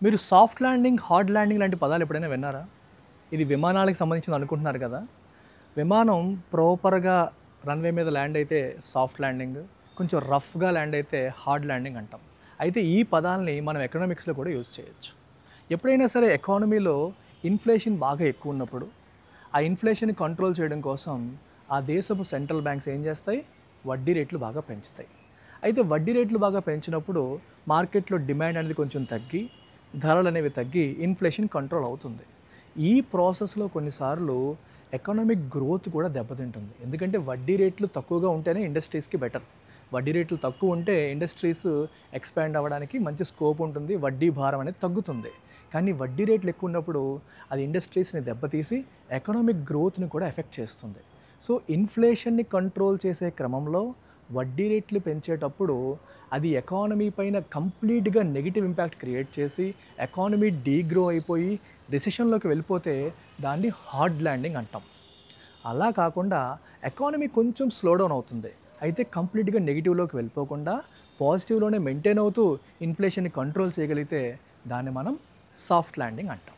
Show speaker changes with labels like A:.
A: మీరు soft landing, hard landing లాంటి పదాలు ఎప్పుడైనా విన్నారా? ఇది విమానాలకు సంబంధించింది అనుకుంటున్నారు కదా! విమానం ప్రాపర్‌గా రన్‌వే మీద ల్యాండ్ అయితే సాఫ్ట్ ల్యాండింగ్, కొంచెం రఫ్‌గా ల్యాండ్ అయితే హార్డ్ ల్యాండింగ్ అంటాం. అయితే ఈ పదాల్ని మనం ఎకనామిక్స్‌లో కూడా యూజ్ చేయొచ్చు. ఎప్పుడైనా సరే ఎకానమీలో ఇన్ఫ్లేషన్ బాగా ఎక్కువ ఉన్నప్పుడు, ఆ ఇన్ఫ్లేషన్‌ని కంట్రోల్ చేయడం కోసం ఆ దేశపు సెంట్రల్ బ్యాంక్స్ ఏం చేస్తాయి? వడ్డీ రేట్లు బాగా పెంచుతాయి. అయితే వడ్డీ రేట్లు బాగా పెంచినప్పుడు మార్కెట్‌లో డిమాండ్ అనేది కొంచెం తగ్గి, ధరలనేవి తగ్గి ఇన్ఫ్లేషన్ కంట్రోల్ అవుతుంది. ఈ ప్రాసెస్‌లో కొన్నిసార్లు ఎకనామిక్ గ్రోత్ కూడా దెబ్బతింటుంది. ఎందుకంటే వడ్డీ రేట్లు తక్కువగా ఉంటేనే ఇండస్ట్రీస్‌కి బెటర్. వడ్డీ రేట్లు తక్కువ ఉంటే ఇండస్ట్రీస్ ఎక్స్‌పాండ్ అవ్వడానికి మంచి స్కోప్ ఉంటుంది. వడ్డీ భారం అనేది తగ్గుతుంది. కానీ వడ్డీ రేట్లు ఎక్కువ ఉన్నప్పుడు అది ఇండస్ట్రీస్‌ని దెబ్బతీసి ఎకనామిక్ గ్రోత్‌ని కూడా ఎఫెక్ట్ చేస్తుంది. సో, ఇన్ఫ్లేషన్‌ని కంట్రోల్ చేసే క్రమంలో వడ్డీ రేట్లు పెంచేటప్పుడు అది ఎకానమీ పైన కంప్లీట్‌గా నెగెటివ్ ఇంపాక్ట్ క్రియేట్ చేసి ఎకానమీ డీగ్రో అయిపోయి రిసెషన్‌లోకి వెళ్ళిపోతే దాన్ని హార్డ్ ల్యాండింగ్ అంటాం. అలా కాకుండా ఎకానమీ కొంచెం స్లో డౌన్ అవుతుంది. అయితే కంప్లీట్‌గా నెగెటివ్‌లోకి వెళ్ళిపోకుండా పాజిటివ్‌లోనే మెయింటైన్ అవుతూ ఇన్ఫ్లేషన్‌ని కంట్రోల్ చేయగలిగితే దాన్ని మనం సాఫ్ట్ ల్యాండింగ్ అంటాం.